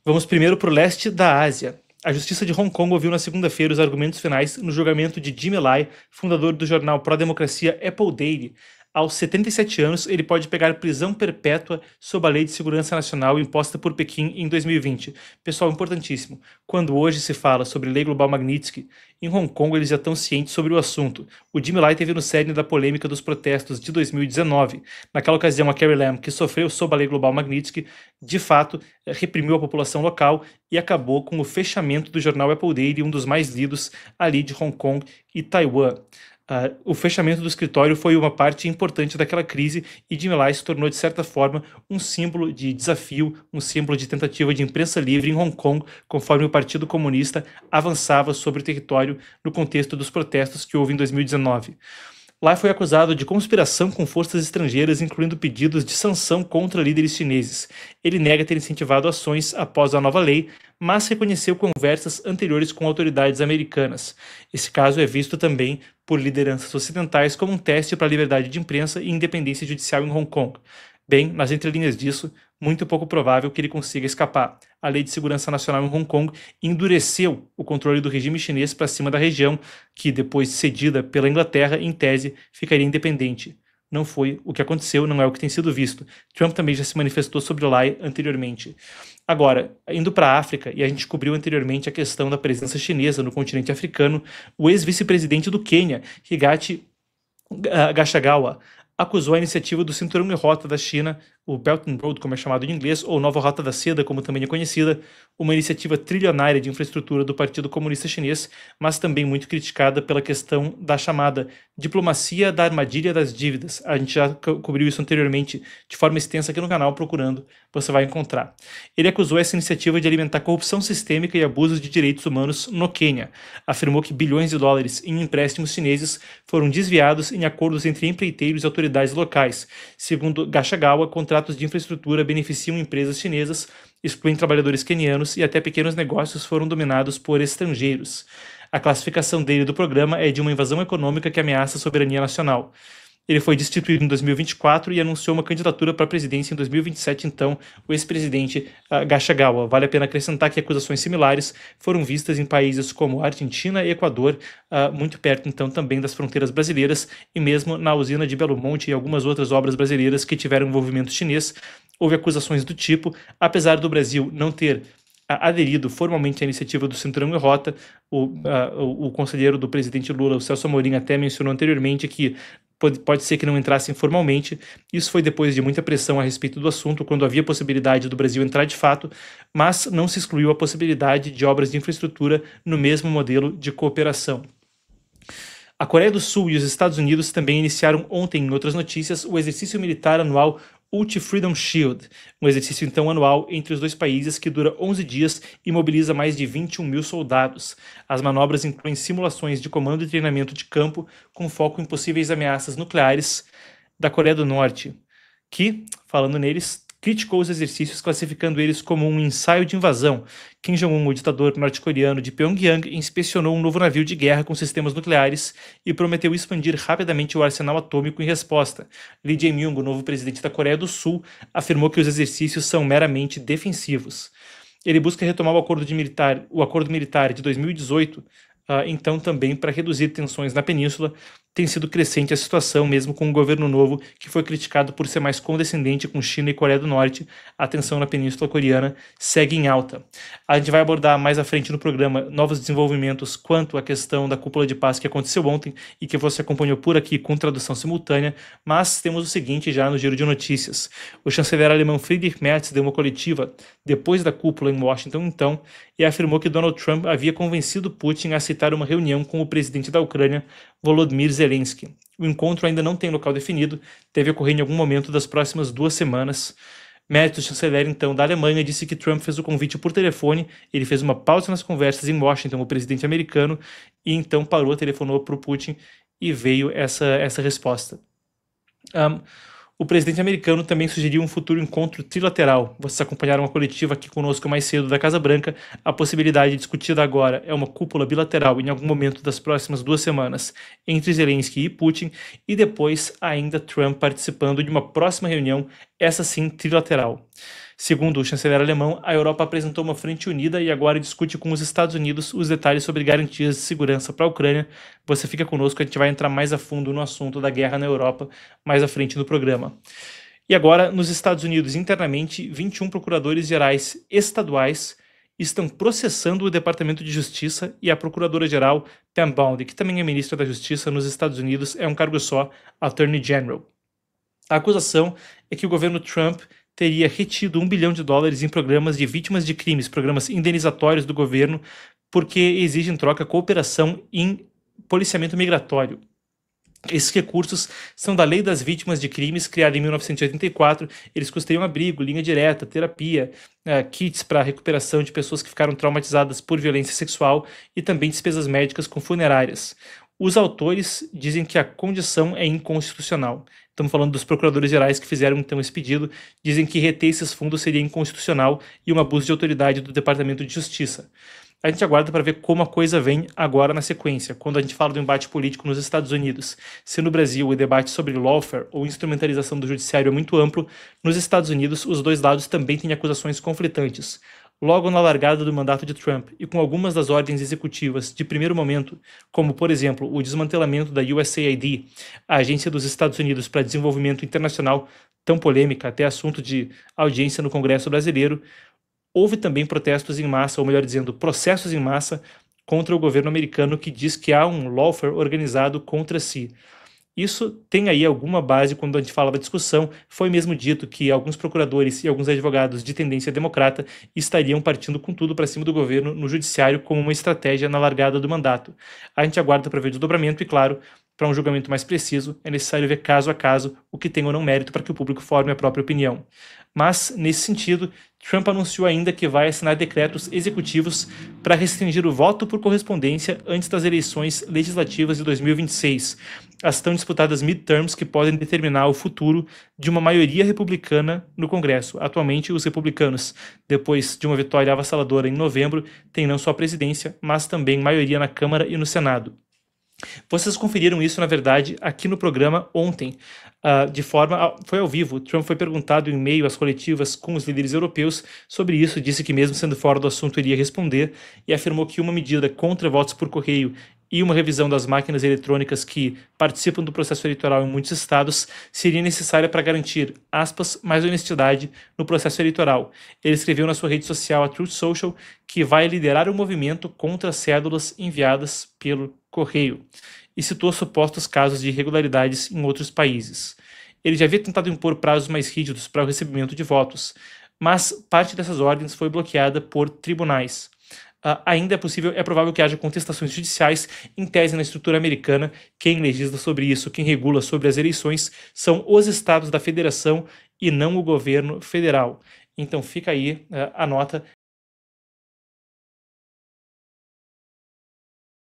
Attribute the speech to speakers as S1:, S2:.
S1: Vamos primeiro para o leste da Ásia. A Justiça de Hong Kong ouviu na segunda-feira os argumentos finais no julgamento de Jimmy Lai, fundador do jornal pró-democracia Apple Daily. Aos 77 anos, ele pode pegar prisão perpétua sob a Lei de Segurança Nacional imposta por Pequim em 2020. Pessoal, importantíssimo. Quando hoje se fala sobre Lei Global Magnitsky, em Hong Kong eles já estão cientes sobre o assunto. O Jimmy Lai teve no cerne da polêmica dos protestos de 2019. Naquela ocasião, a Carrie Lam, que sofreu sob a Lei Global Magnitsky, de fato, reprimiu a população local e acabou com o fechamento do jornal Apple Daily, um dos mais lidos ali de Hong Kong e Taiwan. O fechamento do escritório foi uma parte importante daquela crise e Jimmy Lai se tornou, de certa forma, um símbolo de desafio, um símbolo de tentativa de imprensa livre em Hong Kong, conforme o Partido Comunista avançava sobre o território no contexto dos protestos que houve em 2019. Lai foi acusado de conspiração com forças estrangeiras, incluindo pedidos de sanção contra líderes chineses. Ele nega ter incentivado ações após a nova lei, mas reconheceu conversas anteriores com autoridades americanas. Esse caso é visto também por lideranças ocidentais como um teste para a liberdade de imprensa e independência judicial em Hong Kong. Bem, nas entrelinhas disso, muito pouco provável que ele consiga escapar. A Lei de Segurança Nacional em Hong Kong endureceu o controle do regime chinês para cima da região, que, depois cedida pela Inglaterra, em tese, ficaria independente. Não foi o que aconteceu, não é o que tem sido visto. Trump também já se manifestou sobre o Lai anteriormente. Agora, indo para a África, e a gente cobriu anteriormente a questão da presença chinesa no continente africano, o ex-vice-presidente do Quênia, Rigathi Gachagua, acusou a iniciativa do Cinturão de Rota da China, o Belt and Road, como é chamado em inglês, ou Nova Rota da Seda, como também é conhecida, uma iniciativa trilionária de infraestrutura do Partido Comunista Chinês, mas também muito criticada pela questão da chamada diplomacia da armadilha das dívidas. A gente já cobriu isso anteriormente de forma extensa aqui no canal, procurando, você vai encontrar. Ele acusou essa iniciativa de alimentar corrupção sistêmica e abusos de direitos humanos no Quênia. Afirmou que bilhões de dólares em empréstimos chineses foram desviados em acordos entre empreiteiros e autoridades locais. Segundo Gachagua, contratos de infraestrutura beneficiam empresas chinesas, excluem trabalhadores quenianos e até pequenos negócios foram dominados por estrangeiros. A classificação dele do programa é de uma invasão econômica que ameaça a soberania nacional. Ele foi destituído em 2024 e anunciou uma candidatura para a presidência em 2027, então, o ex-presidente Gachagua. Vale a pena acrescentar que acusações similares foram vistas em países como Argentina e Equador, muito perto, então, também das fronteiras brasileiras, e mesmo na usina de Belo Monte e algumas outras obras brasileiras que tiveram envolvimento chinês. Houve acusações do tipo, apesar do Brasil não ter aderido formalmente à iniciativa do Cinturão e Rota, o conselheiro do presidente Lula, o Celso Amorim, até mencionou anteriormente que pode ser que não entrassem formalmente. Isso foi depois de muita pressão a respeito do assunto, quando havia possibilidade do Brasil entrar de fato, mas não se excluiu a possibilidade de obras de infraestrutura no mesmo modelo de cooperação. A Coreia do Sul e os Estados Unidos também iniciaram ontem, em outras notícias, o exercício militar anual Ulti-Freedom Shield, um exercício então anual entre os dois países que dura 11 dias e mobiliza mais de 21 mil soldados. As manobras incluem simulações de comando e treinamento de campo com foco em possíveis ameaças nucleares da Coreia do Norte, que, falando neles, criticou os exercícios, classificando eles como um ensaio de invasão. Kim Jong-un, o ditador norte-coreano de Pyongyang, inspecionou um novo navio de guerra com sistemas nucleares e prometeu expandir rapidamente o arsenal atômico em resposta. Lee Jae-myung, o novo presidente da Coreia do Sul, afirmou que os exercícios são meramente defensivos. Ele busca retomar o acordo militar de 2018, então também para reduzir tensões na península. Tem sido crescente a situação, mesmo com um governo novo que foi criticado por ser mais condescendente com China e Coreia do Norte. A tensão na Península Coreana segue em alta. A gente vai abordar mais à frente no programa novos desenvolvimentos quanto à questão da cúpula de paz que aconteceu ontem e que você acompanhou por aqui com tradução simultânea, mas temos o seguinte já no giro de notícias. O chanceler alemão Friedrich Merz deu uma coletiva depois da cúpula em Washington, então, e afirmou que Donald Trump havia convencido Putin a aceitar uma reunião com o presidente da Ucrânia, Volodymyr Zelensky. O encontro ainda não tem local definido, deve ocorrer em algum momento das próximas 2 semanas. Merz, o chanceler então da Alemanha, disse que Trump fez o convite por telefone, ele fez uma pausa nas conversas em Washington, o presidente americano, e então parou, telefonou para o Putin e veio essa resposta. O presidente americano também sugeriu um futuro encontro trilateral. Vocês acompanharam a coletiva aqui conosco mais cedo da Casa Branca. A possibilidade discutida agora é uma cúpula bilateral em algum momento das próximas 2 semanas entre Zelensky e Putin, e depois ainda Trump participando de uma próxima reunião, essa sim trilateral. Segundo o chanceler alemão, a Europa apresentou uma frente unida e agora discute com os Estados Unidos os detalhes sobre garantias de segurança para a Ucrânia. Você fica conosco, a gente vai entrar mais a fundo no assunto da guerra na Europa mais à frente no programa. E agora, nos Estados Unidos, internamente, 21 procuradores gerais estaduais estão processando o Departamento de Justiça e a Procuradora-Geral Pam Bondi, que também é ministra da Justiça nos Estados Unidos, é um cargo só, Attorney General. A acusação é que o governo Trump teria retido $1 bilhão em programas de vítimas de crimes, programas indenizatórios do governo, porque exige em troca cooperação em policiamento migratório. Esses recursos são da Lei das Vítimas de Crimes, criada em 1984. Eles custeiam abrigo, linha direta, terapia, kits para recuperação de pessoas que ficaram traumatizadas por violência sexual e também despesas médicas com funerárias. Os autores dizem que a condição é inconstitucional. Estamos falando dos procuradores gerais que fizeram então esse pedido, dizem que reter esses fundos seria inconstitucional e um abuso de autoridade do Departamento de Justiça. A gente aguarda para ver como a coisa vem agora na sequência, quando a gente fala do embate político nos Estados Unidos. Se no Brasil o debate sobre lawfare ou instrumentalização do judiciário é muito amplo, nos Estados Unidos os dois lados também têm acusações conflitantes. Logo na largada do mandato de Trump e com algumas das ordens executivas de primeiro momento, como por exemplo o desmantelamento da USAID, a Agência dos Estados Unidos para Desenvolvimento Internacional, tão polêmica até assunto de audiência no Congresso brasileiro, houve também protestos em massa, ou melhor dizendo, processos em massa contra o governo americano que diz que há um lawfare organizado contra si. Isso tem aí alguma base quando a gente fala da discussão. Foi mesmo dito que alguns procuradores e alguns advogados de tendência democrata estariam partindo com tudo para cima do governo no judiciário como uma estratégia na largada do mandato. A gente aguarda para ver o desdobramento e, claro, para um julgamento mais preciso, é necessário ver caso a caso o que tem ou não mérito para que o público forme a própria opinião. Mas, nesse sentido, Trump anunciou ainda que vai assinar decretos executivos para restringir o voto por correspondência antes das eleições legislativas de 2026, as tão disputadas midterms que podem determinar o futuro de uma maioria republicana no Congresso. Atualmente, os republicanos, depois de uma vitória avassaladora em novembro, têm não só a presidência, mas também maioria na Câmara e no Senado. Vocês conferiram isso, na verdade, aqui no programa ontem, foi ao vivo. Trump foi perguntado em meio às coletivas com os líderes europeus sobre isso, disse que mesmo sendo fora do assunto iria responder e afirmou que uma medida contra votos por correio e uma revisão das máquinas eletrônicas que participam do processo eleitoral em muitos estados seria necessária para garantir, aspas, mais honestidade no processo eleitoral. Ele escreveu na sua rede social, a Truth Social, que vai liderar um movimento contra cédulas enviadas pelo correio e citou supostos casos de irregularidades em outros países. Ele já havia tentado impor prazos mais rígidos para o recebimento de votos, mas parte dessas ordens foi bloqueada por tribunais. Ainda é provável que haja contestações judiciais. Em tese, na estrutura americana, quem legisla sobre isso, quem regula sobre as eleições, são os estados da federação e não o governo federal. Então fica aí a nota,